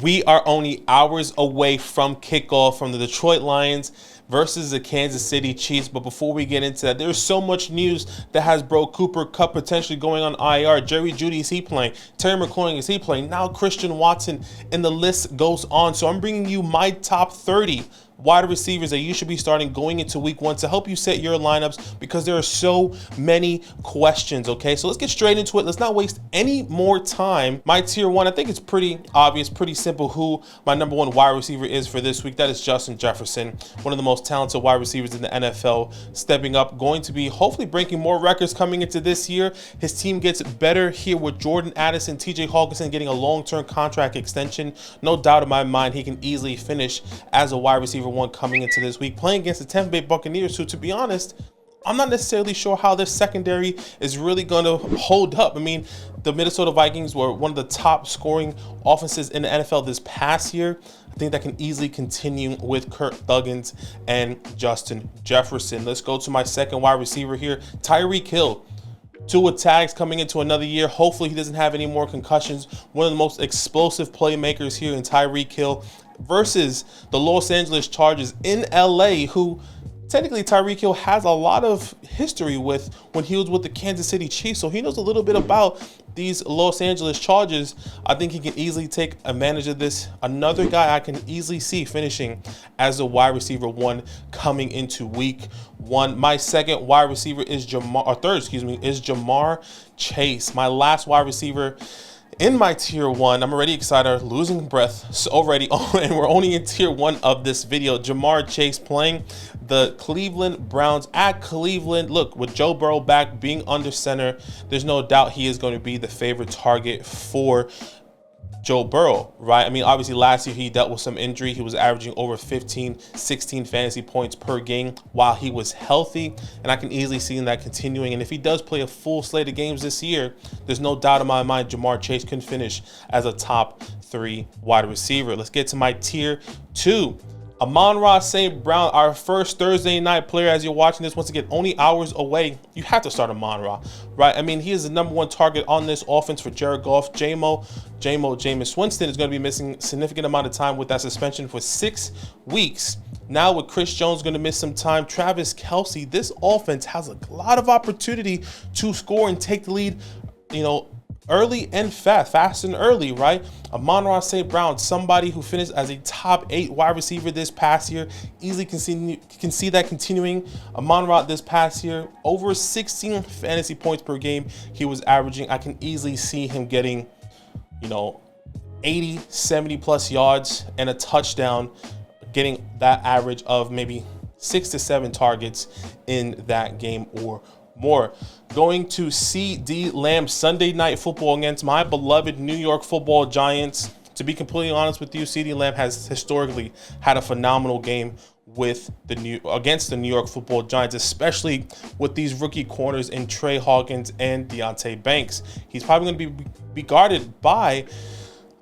We are only hours away from kickoff from the Detroit Lions versus the Kansas City Chiefs. But before we get into that, there's so much news that has bro Cooper Kupp potentially going on IR. Jerry Jeudy, is he playing? Terry McLaurin, is he playing? Now Christian Watson, and the list goes on. So I'm bringing you my top 30 wide receivers that you should be starting going into week 1 to help you set your lineups, because there are so many questions. Okay, so let's get straight into it. Let's not waste any more time. My tier 1, I think it's pretty obvious, pretty simple who my number 1 wide receiver is for this week. That is Justin Jefferson, one of the most talented wide receivers in the NFL, stepping up, going to be hopefully breaking more records coming into this year. His team gets better here with Jordan Addison, TJ Hawkinson getting a long-term contract extension. No doubt in my mind he can easily finish as a wide receiver 1 coming into this week, playing against the Tampa Bay Buccaneers, who, to be honest, I'm not necessarily sure how their secondary is really going to hold up. I mean, the Minnesota Vikings were one of the top scoring offenses in the NFL this past year. I think that can easily continue with Kirk Thuggins and Justin Jefferson. Let's go to my second wide receiver here, Tyreek Hill. 2 tags coming into another year. Hopefully he doesn't have any more concussions. One of the most explosive playmakers here in Tyreek Hill versus the Los Angeles Chargers in LA, who technically Tyreek Hill has a lot of history with when he was with the Kansas City Chiefs. So he knows a little bit about these Los Angeles Chargers. I think he can easily take advantage of this. Another guy I can easily see finishing as a wide receiver 1 coming into week 1. My second wide receiver is Jamar Chase. My last wide receiver in my tier 1, I'm already excited, losing breath so already, and we're only in tier 1 of this video. Jamar Chase playing the Cleveland Browns at Cleveland. Look, with Joe Burrow back, being under center, there's no doubt he is going to be the favorite target for Joe Burrow, right? I mean, obviously last year he dealt with some injury. He was averaging over 15, 16 fantasy points per game while he was healthy, and I can easily see that continuing. And if he does play a full slate of games this year, there's no doubt in my mind Jamar Chase can finish as a top 3 wide receiver. Let's get to my tier 2. Amon-Ra St. Brown, our first Thursday night player. As you're watching this, once again, only hours away, you have to start Amon-Ra, right? I mean, he is the number 1 target on this offense for Jared Goff. Jameis Winston is going to be missing a significant amount of time with that suspension for 6 weeks. Now with Chris Jones going to miss some time, Travis Kelce, this offense has a lot of opportunity to score and take the lead, early and fast and early, right? Amon-Ra St. Brown, somebody who finished as a top 8 wide receiver this past year, easily can see that continuing. Amon-Ra this past year, over 16 fantasy points per game he was averaging. I can easily see him getting, 80, 70 plus yards and a touchdown, getting that average of maybe 6 to 7 targets in that game or more. Going to CeeDee Lamb, Sunday Night Football against my beloved New York Football Giants. To be completely honest with you, CeeDee Lamb has historically had a phenomenal game with against the New York Football Giants, especially with these rookie corners in Trey Hawkins and Deonte Banks. He's probably going to be guarded by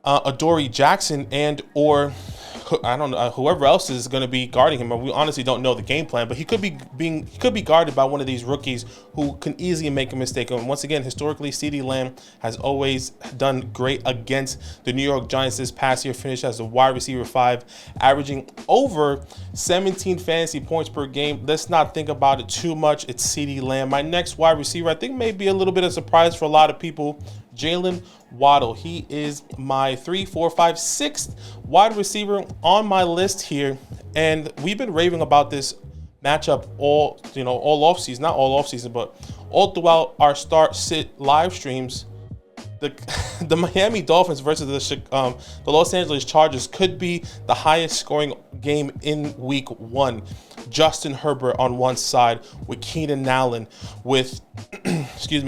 Adoree Jackson and or I don't know, whoever else is going to be guarding him. We honestly don't know the game plan, but he could be guarded by one of these rookies who can easily make a mistake. And once again, historically, CeeDee Lamb has always done great against the New York Giants. This past year finished as a wide receiver 5, averaging over 17 fantasy points per game. Let's not think about it too much. It's CeeDee Lamb. My next wide receiver, I think, may be a little bit of a surprise for a lot of people. Jalen Waddle. He is my 3, 4, 5, 6th wide receiver on my list here, and we've been raving about this matchup all offseason, not all offseason, but all throughout our start-sit live streams. The Miami Dolphins versus the Los Angeles Chargers could be the highest scoring game in week 1. Justin Herbert on one side with Keenan Allen, with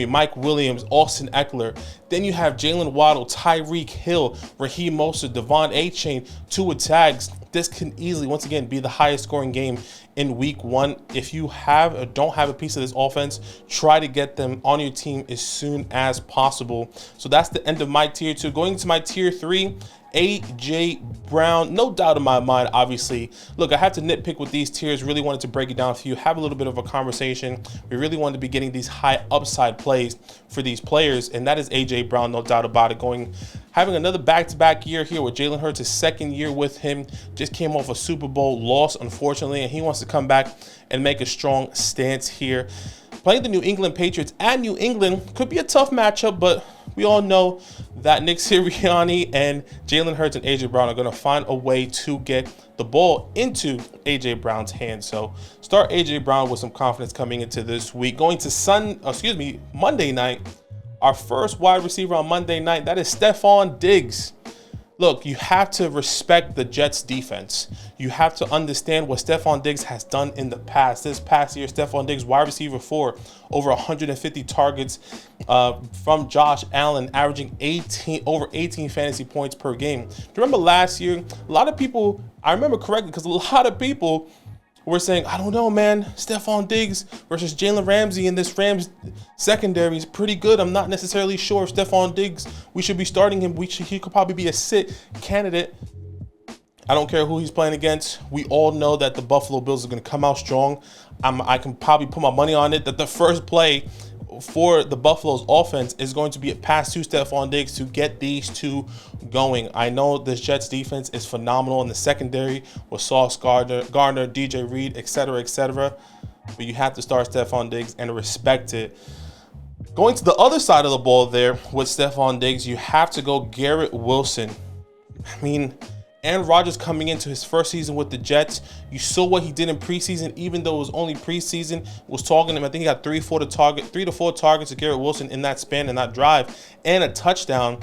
Mike Williams, Austin Eckler. Then you have Jalen Waddle, Tyreek Hill, Raheem Mostert, Devon Achane, 2 tags. This can easily, once again, be the highest scoring game in week 1. If you have or don't have a piece of this offense, try to get them on your team as soon as possible. So that's the end of my tier 2. Going to my tier 3, A.J. Brown, no doubt in my mind, obviously. Look, I had to nitpick with these tiers, really wanted to break it down for you, have a little bit of a conversation. We really wanted to be getting these high upside plays for these players, and that is A.J. Brown, no doubt about it, having another back-to-back year here with Jalen Hurts, his second year with him. Just came off a Super Bowl loss, unfortunately, and he wants to come back and make a strong stance here. Playing the New England Patriots at New England could be a tough matchup, but we all know that Nick Sirianni and Jalen Hurts and A.J. Brown are going to find a way to get the ball into A.J. Brown's hands. So start A.J. Brown with some confidence coming into this week. Going to Monday night, our first wide receiver on Monday night, that is Stefon Diggs. Look, you have to respect the Jets defense. You have to understand what Stefon Diggs has done in the past. This past year, Stefon Diggs, wide receiver 4, over 150 targets from Josh Allen, averaging over 18 fantasy points per game. Do you remember last year? A lot of people, I remember correctly, because a lot of people were saying, I don't know, man, Stefon Diggs versus Jalen Ramsey in this Rams secondary is pretty good. I'm not necessarily sure if Stefon Diggs, we should be starting him. He could probably be a sit candidate. I don't care who he's playing against. We all know that the Buffalo Bills are going to come out strong. I can probably put my money on it that the first play for the Buffalo's offense is going to be a pass to Stefon Diggs to get these two going. I know this Jets defense is phenomenal in the secondary with Sauce Gardner, DJ Reed, etc., but you have to start Stefon Diggs and respect it. Going to the other side of the ball there with Stefon Diggs, you have to go Garrett Wilson. I mean, Aaron Rodgers coming into his first season with the Jets, you saw what he did in preseason, even though it was only preseason, was targeting him. I think he got 3 to 4 targets to Garrett Wilson in that span and that drive, and a touchdown.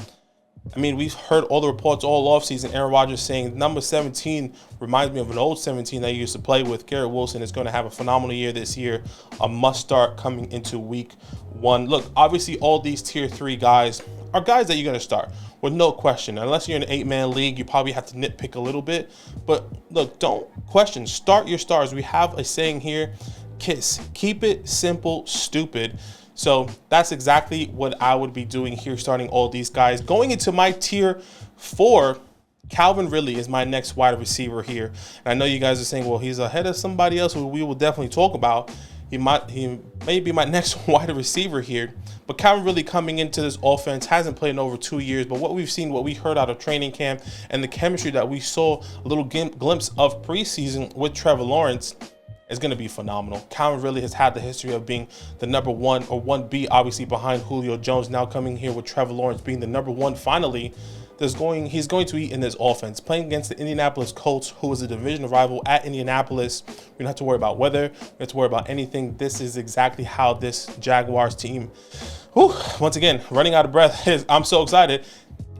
I mean, we've heard all the reports all offseason, Aaron Rodgers saying number 17 reminds me of an old 17 that he used to play with. Garrett Wilson is going to have a phenomenal year this year, a must start coming into week 1. Look, obviously all these tier 3 guys are guys that you're going to start with no question. Unless you're in an 8-man league, you probably have to nitpick a little bit. But look, don't question. Start your stars. We have a saying here, KISS. Keep it simple, stupid. So that's exactly what I would be doing here, starting all these guys. Going into my tier 4, Calvin Ridley is my next wide receiver here. And I know you guys are saying, well, he's ahead of somebody else who we will definitely talk about. He may be my next wide receiver here. But Calvin Ridley coming into this offense hasn't played in over 2 years. But what we've seen, what we heard out of training camp, and the chemistry that we saw a little glimpse of preseason with Trevor Lawrence is going to be phenomenal. Calvin Ridley has had the history of being the number 1 or 1B, obviously behind Julio Jones. Now coming here with Trevor Lawrence being the number 1 finally. He's going to eat in this offense. Playing against the Indianapolis Colts, who is a division rival at Indianapolis. We don't have to worry about weather. We don't have to worry about anything. This is exactly how this Jaguars team, once again, running out of breath, I'm so excited,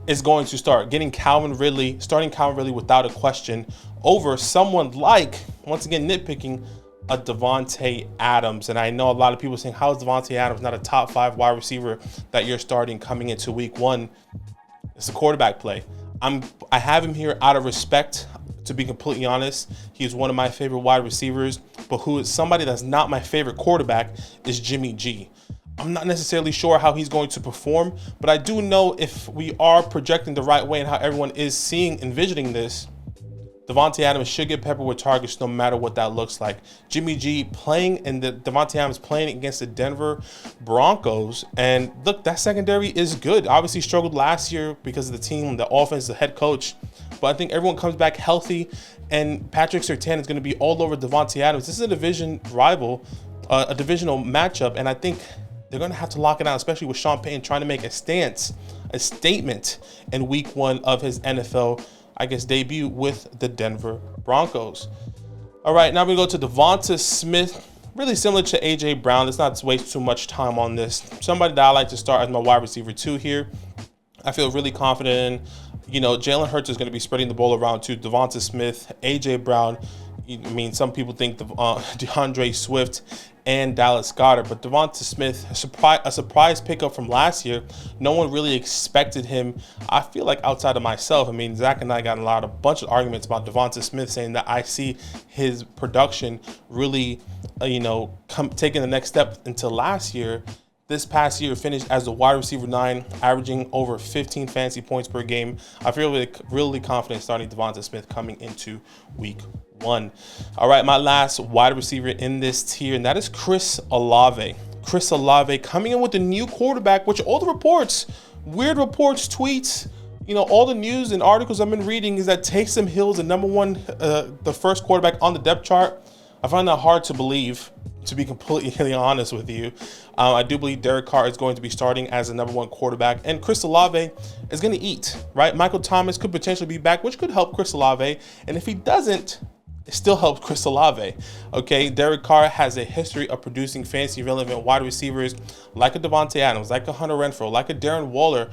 is going to start. Starting Calvin Ridley without a question over someone like, once again, nitpicking, a Davante Adams. And I know a lot of people saying, how is Davante Adams not a top 5 wide receiver that you're starting coming into week 1? It's a quarterback play. I have him here out of respect, to be completely honest. He's one of my favorite wide receivers, but who is somebody that's not my favorite quarterback is Jimmy G. I'm not necessarily sure how he's going to perform, but I do know if we are projecting the right way and how everyone is envisioning this, Davante Adams should get peppered with targets no matter what that looks like. Jimmy G playing and Davante Adams playing against the Denver Broncos. And look, that secondary is good. Obviously struggled last year because of the team, the offense, the head coach. But I think everyone comes back healthy, and Patrick Surtain is going to be all over Davante Adams. This is a division rival, a divisional matchup, and I think they're going to have to lock it down, especially with Sean Payton trying to make a statement in week 1 of his NFL, debut with the Denver Broncos. All right, now we go to Devonta Smith. Really similar to A.J. Brown. Let's not waste too much time on this. Somebody that I like to start as my wide receiver 2 here. I feel really confident in. Jalen Hurts is going to be spreading the ball around to Devonta Smith, A.J. Brown. I mean, some people think DeAndre Swift and Dallas Goedert, but Devonta Smith, a surprise pickup from last year. No one really expected him. I feel like outside of myself, I mean, Zach and I got a bunch of arguments about Devonta Smith, saying that I see his production really, taking the next step into last year. This past year finished as a wide receiver 9, averaging over 15 fantasy points per game. I feel really confident starting Devonta Smith coming into week 1. All right, my last wide receiver in this tier, and that is Chris Olave. Chris Olave coming in with the new quarterback, which all the reports, weird reports, tweets, you know, all the news and articles I've been reading is that Taysom Hill is the the first quarterback on the depth chart. I find that hard to believe, to be completely honest with you. I do believe Derek Carr is going to be starting as the #1 quarterback, and Chris Olave is going to eat, right? Michael Thomas could potentially be back, which could help Chris Olave, and if he doesn't, it still helps Chris Olave. Okay, Derek Carr has a history of producing fantasy relevant wide receivers like a Devontae Adams, like a Hunter Renfrow, like a Darren Waller,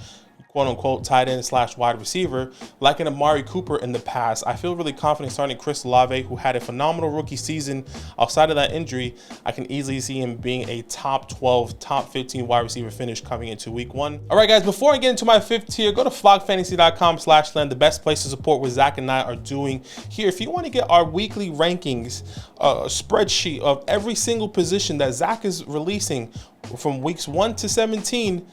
quote unquote tight end / wide receiver, like an Amari Cooper in the past. I feel really confident starting Chris Olave, who had a phenomenal rookie season. Outside of that injury, I can easily see him being a top 12, top 15 wide receiver finish coming into week 1. All right, guys, before I get into my 5th tier, go to flockfantasy.com/land, the best place to support what Zach and I are doing here. If you want to get our weekly rankings, a spreadsheet of every single position that Zach is releasing from weeks 1 to 17,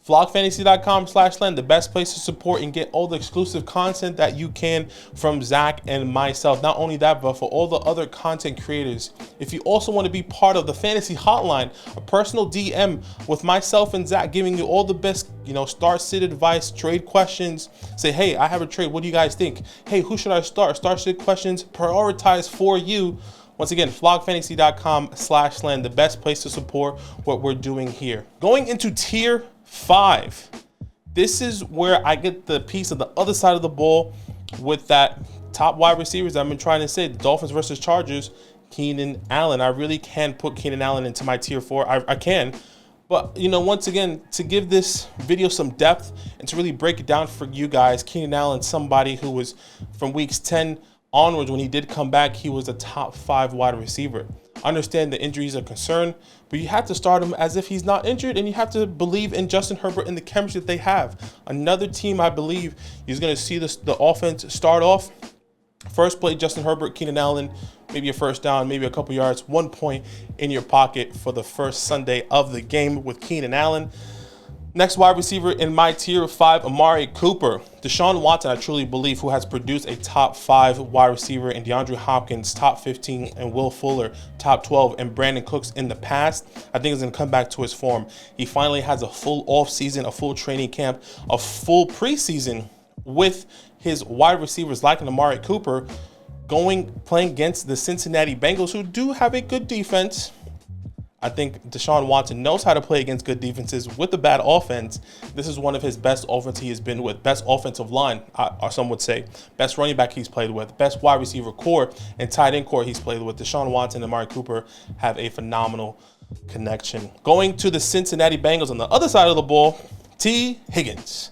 flockfantasy.com/land, the best place to support and get all the exclusive content that you can from Zach and myself. Not only that, but for all the other content creators. If you also want to be part of the fantasy hotline, a personal DM with myself and Zach giving you all the best, you know, start sit advice, trade questions. Say, hey, I have a trade. What do you guys think? Hey, who should I start? Start sit questions prioritized for you. Once again, flockfantasy.com/land, the best place to support what we're doing here. Going into tier 5. This is where I get the piece of the other side of the ball with that top wide receivers I've been trying to say, the Dolphins versus Chargers, Keenan Allen. I really can put Keenan Allen into my tier 4. I can. But, you know, once again, to give this video some depth and to really break it down for you guys, Keenan Allen, somebody who was from weeks 10 onwards, when he did come back, he was a top 5 wide receiver. Understand the injuries are a concern, but you have to start him as if he's not injured, and you have to believe in Justin Herbert and the chemistry that they have. Another team, I believe, is going to see the offense start off. First play, Justin Herbert, Keenan Allen, maybe a first down, maybe a couple yards, 1 point in your pocket for the first Sunday of the game with Keenan Allen. Next wide receiver in my tier 5, Amari Cooper. Deshaun Watson, I truly believe, who has produced a top 5 wide receiver, and DeAndre Hopkins, top 15, and Will Fuller, top 12, and Brandon Cooks in the past. I think he's going to come back to his form. He finally has a full off season, a full training camp, a full preseason with his wide receivers like an Amari Cooper playing against the Cincinnati Bengals, who do have a good defense. I think Deshaun Watson knows how to play against good defenses with a bad offense. This is one of his best offense he has been with, best offensive line, or some would say, best running back he's played with, best wide receiver core and tight end core he's played with. Deshaun Watson and Amari Cooper have a phenomenal connection. Going to the Cincinnati Bengals on the other side of the ball, T. Higgins.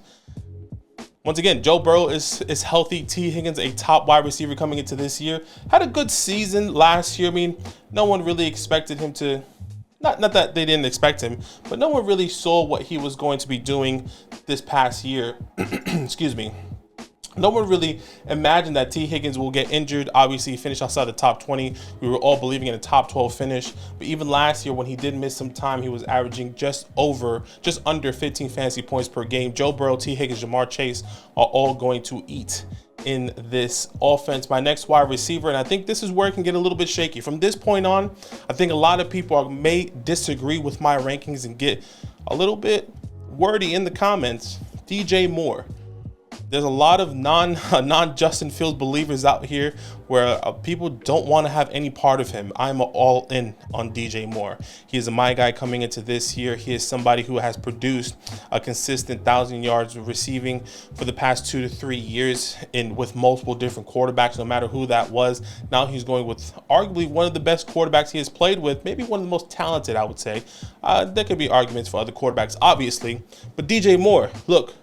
Once again, Joe Burrow is healthy. T. Higgins, a top wide receiver coming into this year, had a good season last year. I mean, no one really expected him to. Not that they didn't expect him, but no one really saw what he was going to be doing this past year. Excuse me. No one really imagined that T. Higgins will get injured. Obviously, he finished outside the top 20. We were all believing in a top 12 finish. But even last year, when he did miss some time, he was averaging just under 15 fantasy points per game. Joe Burrow, T. Higgins, Jamar Chase are all going to eat in this offense. My next wide receiver, and I think this is where it can get a little bit shaky. From this point on, I think a lot of people may disagree with my rankings and get a little bit wordy in the comments. DJ Moore. There's a lot of non-Justin Fields believers out here where people don't want to have any part of him. I'm all in on DJ Moore. He is my guy coming into this year. He is somebody who has produced a consistent 1,000 yards receiving for the past 2 to 3 years with multiple different quarterbacks, no matter who that was. Now he's going with arguably one of the best quarterbacks he has played with, maybe one of the most talented, I would say. There could be arguments for other quarterbacks, obviously. But DJ Moore, look,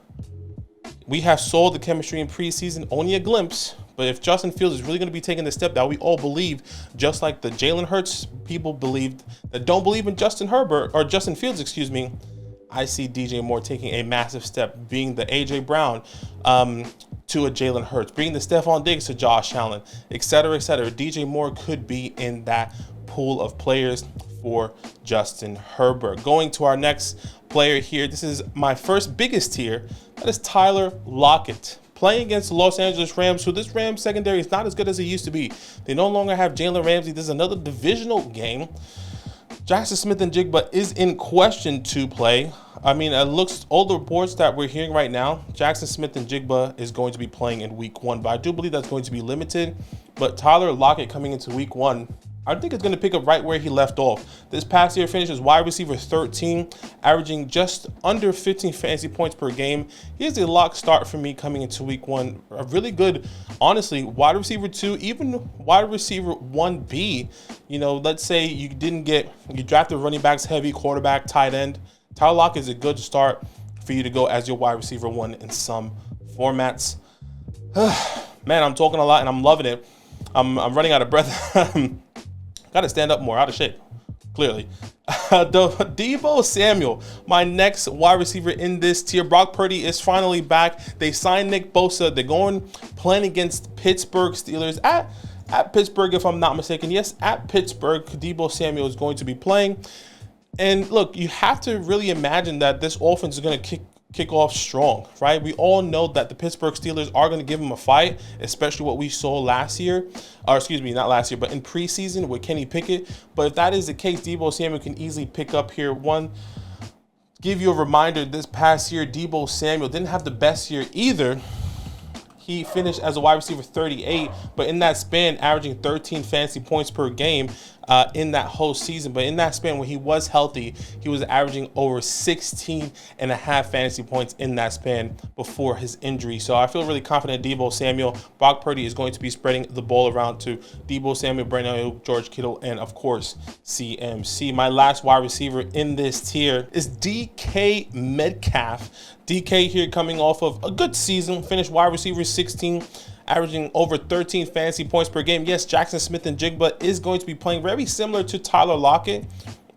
we have saw the chemistry in preseason, only a glimpse. But if Justin Fields is really going to be taking the step that we all believe, just like the Jalen Hurts people believed that don't believe in Justin Fields, excuse me, I see DJ Moore taking a massive step, being the AJ Brown to a Jalen Hurts, being the Stephon Diggs to Josh Allen, et cetera, et cetera. DJ Moore could be in that pool of players for Justin Herbert. Going to our next player here, this is my first biggest tier. That is Tyler Lockett, playing against the Los Angeles Rams, who this Rams secondary is not as good as it used to be. They no longer have Jalen Ramsey. This is another divisional game. Jackson Smith and Jigba is in question to play. I mean, it looks, all the reports that we're hearing right now, Jackson Smith and Jigba is going to be playing in week 1, but I do believe that's going to be limited. But Tyler Lockett coming into week 1, I think it's going to pick up right where he left off. This past year finished as wide receiver 13, averaging just under 15 fantasy points per game. Here's a lock start for me coming into week 1. A really good, honestly, wide receiver 2, even wide receiver 1B. You know, let's say you drafted running backs heavy, quarterback, tight end. Tyler Lockett is a good start for you to go as your wide receiver 1 in some formats. Man, I'm talking a lot and I'm loving it. I'm running out of breath. Got to stand up more, out of shape, clearly. Deebo Samuel, my next wide receiver in this tier. Brock Purdy is finally back. They signed Nick Bosa. They're playing against Pittsburgh Steelers at Pittsburgh, if I'm not mistaken. Yes, at Pittsburgh, Deebo Samuel is going to be playing. And look, you have to really imagine that this offense is going to kick off strong, right? We all know that the Pittsburgh Steelers are going to give him a fight, especially what we saw last year, or excuse me, not last year, but in preseason with Kenny Pickett. But if that is the case, Deebo Samuel can easily pick up here. Give you a reminder, this past year, Deebo Samuel didn't have the best year either. He finished as a wide receiver 38, but in that span, averaging 13 fantasy points per game in that whole season. But in that span, when he was healthy, he was averaging over 16 and a half fantasy points in that span before his injury. So I feel really confident Deebo Samuel. Brock Purdy is going to be spreading the ball around to Deebo Samuel, Brandon Ayuk, George Kittle, and of course, CMC. My last wide receiver in this tier is DK Metcalf. DK here coming off of a good season, finished wide receiver 16, averaging over 13 fantasy points per game. Yes, Jackson Smith and Jigba is going to be playing very similar to Tyler Lockett,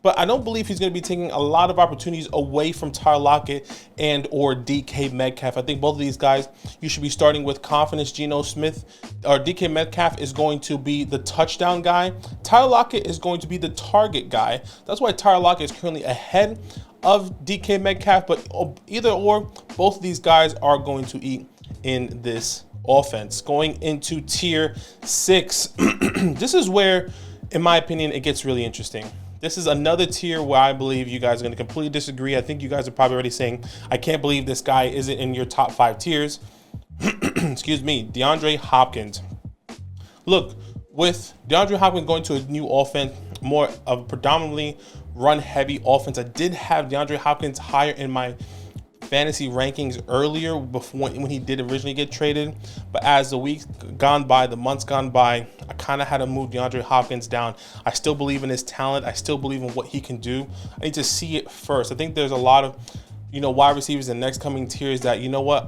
but I don't believe he's going to be taking a lot of opportunities away from Tyler Lockett and or DK Metcalf. I think both of these guys, you should be starting with confidence. Geno Smith or DK Metcalf is going to be the touchdown guy. Tyler Lockett is going to be the target guy. That's why Tyler Lockett is currently ahead of DK Metcalf, but either or, both of these guys are going to eat in this offense. Going into tier 6, this is where, in my opinion, it gets really interesting. This is another tier where I believe you guys are going to completely disagree. I think you guys are probably already saying, I can't believe this guy isn't in your top 5 tiers. Excuse me, DeAndre Hopkins. Look, with DeAndre Hopkins going to a new offense, more of predominantly run-heavy offense, I did have DeAndre Hopkins higher in my fantasy rankings earlier before when he did originally get traded. But as the weeks gone by, the months gone by, I kind of had to move DeAndre Hopkins down. I still believe in his talent. I still believe in what he can do. I need to see it first. I think there's a lot of, wide receivers in the next coming tiers that,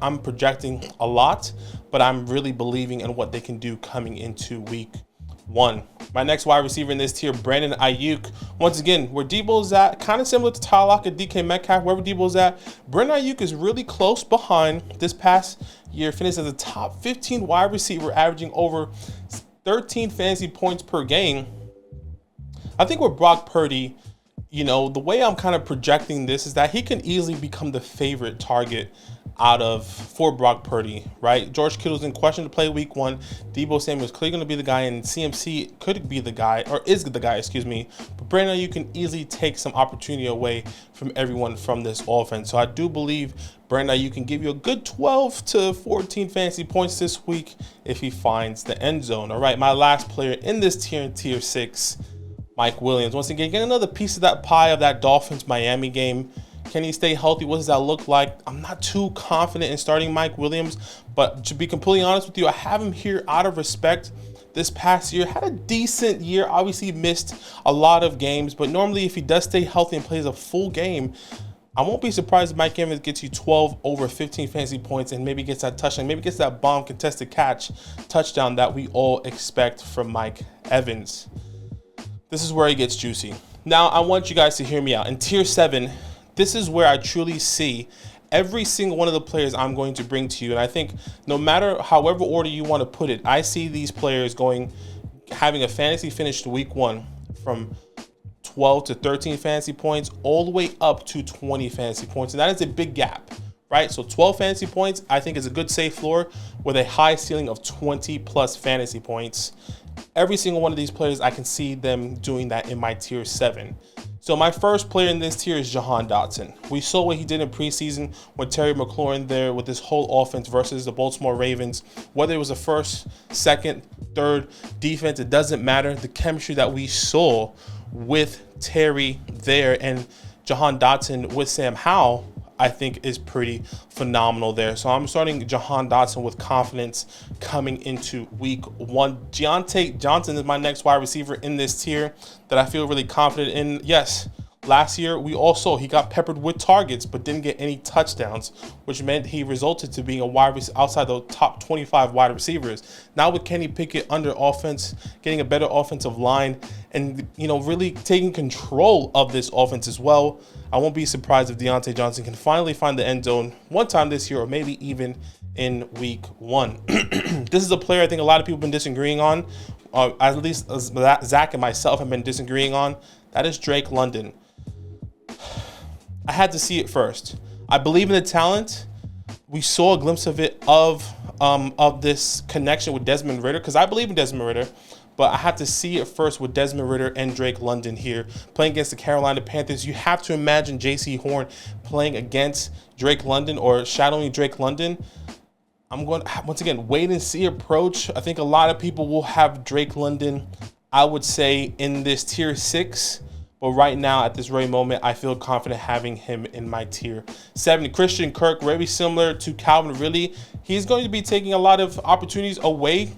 I'm projecting a lot, but I'm really believing in what they can do coming into week 1. My next wide receiver in this tier, Brandon Ayuk. Once again, where Deebo's at, kind of similar to Tyler Lockett, DK Metcalf, wherever Deebo's at, Brandon Ayuk is really close behind. This past year, finished as a top 15 wide receiver, averaging over 13 fantasy points per game. I think with Brock Purdy, the way I'm kind of projecting this is that he can easily become the favorite target for Brock Purdy, right? George Kittle's in question to play week 1. Deebo Samuel is clearly going to be the guy, and CMC could be the guy, or is the guy, excuse me. But Brandon, you can easily take some opportunity away from everyone from this offense. So I do believe Brandon, you can give you a good 12 to 14 fantasy points this week if he finds the end zone. All right, my last player in this tier, in tier 6, Mike Williams. Once again, get another piece of that pie of that Dolphins-Miami game. Can he stay healthy? What does that look like? I'm not too confident in starting Mike Williams, but to be completely honest with you, I have him here out of respect. This past year, had a decent year. Obviously missed a lot of games, but normally if he does stay healthy and plays a full game, I won't be surprised if Mike Evans gets you 12 over 15 fantasy points and maybe gets that touchdown, maybe gets that bomb contested catch touchdown that we all expect from Mike Evans. This is where it gets juicy. Now, I want you guys to hear me out. In tier 7, this is where I truly see every single one of the players I'm going to bring to you. And I think no matter however order you want to put it, I see these players having a fantasy finish to week 1 from 12 to 13 fantasy points all the way up to 20 fantasy points. And that is a big gap, right? So 12 fantasy points, I think, is a good safe floor with a high ceiling of 20 plus fantasy points. Every single one of these players, I can see them doing that in my tier 7. So my first player in this tier is Jahan Dotson. We saw what he did in preseason with Terry McLaurin there with this whole offense versus the Baltimore Ravens. Whether it was the first, second, third defense, it doesn't matter. The chemistry that we saw with Terry there and Jahan Dotson with Sam Howell, I think is pretty phenomenal there. So I'm starting Jahan Dotson with confidence coming into week 1. Deontay Johnson is my next wide receiver in this tier that I feel really confident in. Yes, last year we all saw he got peppered with targets but didn't get any touchdowns, which meant he resulted to being a wide receiver outside the top 25 wide receivers. Now with Kenny Pickett under offense, getting a better offensive line, and really taking control of this offense as well, I won't be surprised if Deontay Johnson can finally find the end zone one time this year, or maybe even in week 1. This is a player I think a lot of people have been disagreeing on, at least Zach and myself have been disagreeing on. That is Drake London. I had to see it first. I believe in the talent. We saw a glimpse of it of this connection with Desmond Ridder, because I believe in Desmond Ridder. But I have to see it first with Desmond Ridder and Drake London here playing against the Carolina Panthers. You have to imagine J.C. Horn playing against Drake London or shadowing Drake London. I'm going to, once again, wait and see approach. I think a lot of people will have Drake London, I would say, in this tier 6. But right now, at this very moment, I feel confident having him in my tier 7. Christian Kirk, very similar to Calvin Ridley. He's going to be taking a lot of opportunities away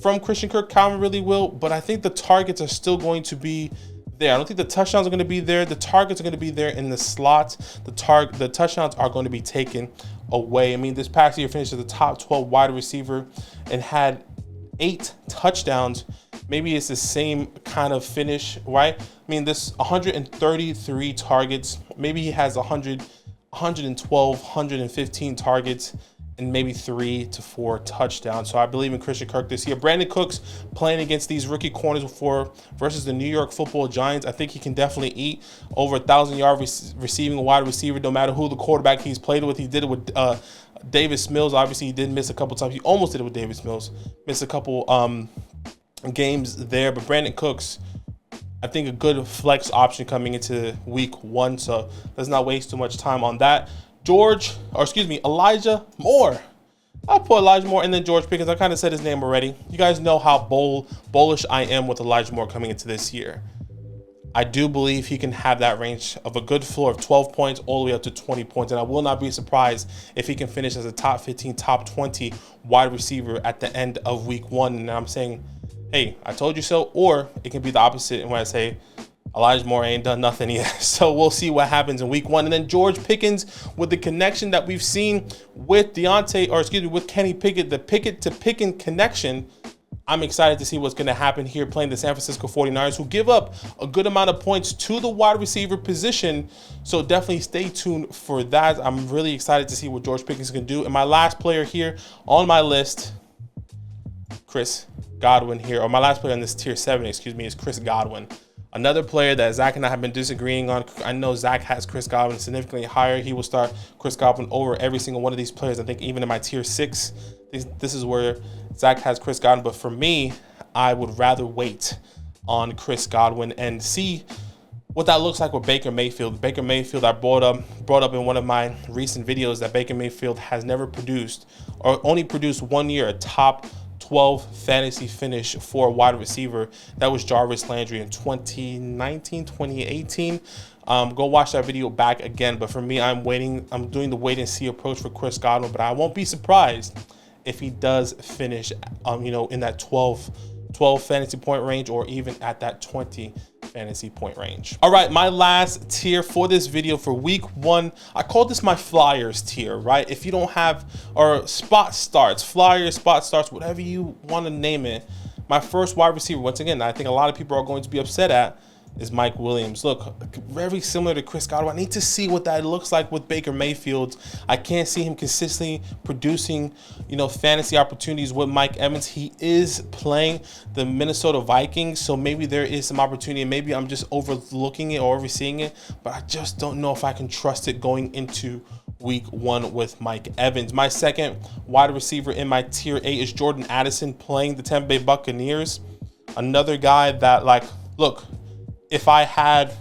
from Christian Kirk. Calvin really will, but I think the targets are still going to be there. I don't think the touchdowns are going to be there. The targets are going to be there in the slots. The touchdowns are going to be taken away. I mean, this past year finished as the top 12 wide receiver and had 8 touchdowns. Maybe it's the same kind of finish, right? I mean, this 133 targets. Maybe he has 100, 112, 115 targets, and maybe 3 to 4 touchdowns. So I believe in Christian Kirk this year. Brandon Cooks playing against these rookie corners versus the New York Football Giants. I think he can definitely eat over 1,000-yard receiving wide receiver, no matter who the quarterback he's played with. He did it with Davis Mills. Obviously, he did miss a couple times. He almost did it with Davis Mills. Missed a couple games there. But Brandon Cooks, I think a good flex option coming into week 1. So let's not waste too much time on that. Elijah Moore. I'll put Elijah Moore and then George Pickens. I kind of said his name already. You guys know how bullish I am with Elijah Moore coming into this year. I do believe he can have that range of a good floor of 12 points all the way up to 20 points. And I will not be surprised if he can finish as a top 15, top 20 wide receiver at the end of week 1. And I'm saying, hey, I told you so. Or it can be the opposite. And when I say Elijah Moore ain't done nothing yet. So we'll see what happens in week 1. And then George Pickens, with the connection that we've seen with with Kenny Pickett, the Pickett to Pickens connection, I'm excited to see what's going to happen here playing the San Francisco 49ers, who give up a good amount of points to the wide receiver position. So definitely stay tuned for that. I'm really excited to see what George Pickens can do. And my last player here on my list, Chris Godwin here, or my last player on this tier 7, is Chris Godwin. Another player that Zach and I have been disagreeing on. I know Zach has Chris Godwin significantly higher. He will start Chris Godwin over every single one of these players. I think even in my tier 6, this is where Zach has Chris Godwin. But for me, I would rather wait on Chris Godwin and see what that looks like with Baker Mayfield. Baker Mayfield, I brought up in one of my recent videos that Baker Mayfield has never produced, or only produced 1 year, a top 12 fantasy finish for a wide receiver. That was Jarvis Landry in 2019, 2018. Go watch that video back again. But for me, I'm doing the wait and see approach for Chris Godwin, but I won't be surprised if he does finish, in that 12 fantasy point range, or even at that 20 fantasy point range. All right, my last tier for this video for week 1, I call this my Flyers tier, right? If you don't have, or spot starts, Flyers, spot starts, whatever you want to name it. My first wide receiver, once again, I think a lot of people are going to be upset at, is Mike Williams. Look, very similar to Chris Godwin. I need to see what that looks like with Baker Mayfield. I can't see him consistently producing, fantasy opportunities with Mike Evans. He is playing the Minnesota Vikings, so maybe there is some opportunity, and maybe I'm just overlooking it or overseeing it, but I just don't know if I can trust it going into week 1 with Mike Evans. My second wide receiver in my tier 8 is Jordan Addison, playing the Tampa Bay Buccaneers. Another guy that, look, if I had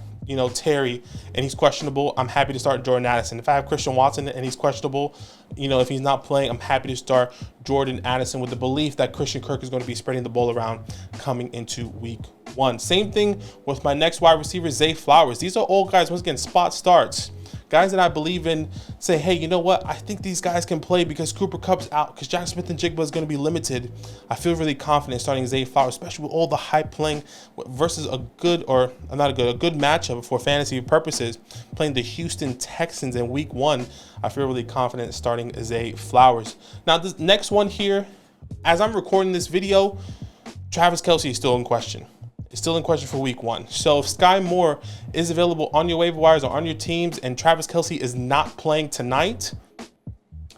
Terry and he's questionable, I'm happy to start Jordan Addison. If I have Christian Watson and he's questionable, if he's not playing, I'm happy to start Jordan Addison with the belief that Christian Kirk is going to be spreading the ball around coming into week 1. Same thing with my next wide receiver, Zay Flowers. These are all guys, once again, spot starts. Guys that I believe in say, hey, you know what? I think these guys can play because Cooper Kupp's out, because Jack Smith and Jigba is going to be limited. I feel really confident starting Zay Flowers, especially with all the hype playing versus a good matchup for fantasy purposes, playing the Houston Texans in week 1. I feel really confident starting Zay Flowers. Now, this next one here, as I'm recording this video, Travis Kelce is still in question. It's still in question for week 1. So if Sky Moore is available on your waiver wires or on your teams and Travis Kelce is not playing tonight,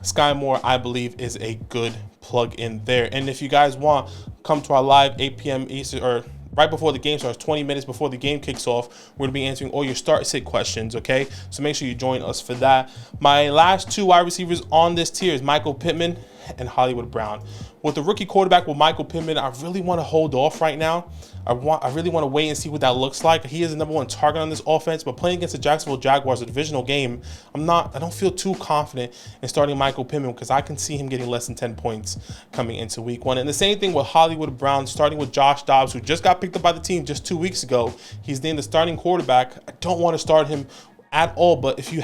Sky Moore, I believe, is a good plug in there. And if you guys want, come to our live 8 p.m. Eastern, or right before the game starts, 20 minutes before the game kicks off. We're going to be answering all your start-sit questions, okay? So make sure you join us for that. My last 2 wide receivers on this tier is Michael Pittman and Hollywood Brown. With the rookie quarterback with Michael Pittman, I really want to hold off right now. I really want to wait and see what that looks like. He is the #1 target on this offense, but playing against the Jacksonville Jaguars, a divisional game, I don't feel too confident in starting Michael Pittman because I can see him getting less than 10 points coming into week 1. And the same thing with Hollywood Brown, starting with Josh Dobbs, who just got picked up by the team just 2 weeks ago. He's named the starting quarterback. I don't want to start him at all, but if you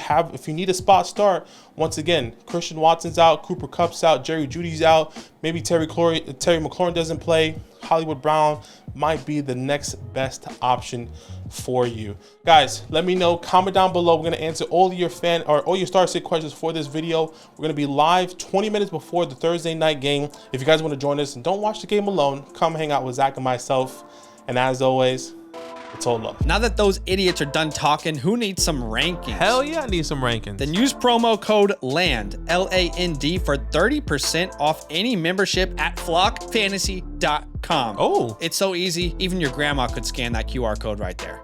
need a spot start, once again, Christian Watson's out, Cooper Kupp's out, Jerry Jeudy's out, maybe Terry McLaurin doesn't play, Hollywood Brown might be the next best option for you. Guys, let me know, comment down below. We're going to answer all your start-sit questions for this video. We're going to be live 20 minutes before the Thursday night game. If you guys want to join us and don't watch the game alone, come hang out with Zach and myself. And as always, it's all love. Now that those idiots are done talking, who needs some rankings? Hell yeah, I need some rankings. Then use promo code LAND, L-A-N-D, for 30% off any membership at flockfantasy.com. Oh. It's so easy, even your grandma could scan that QR code right there.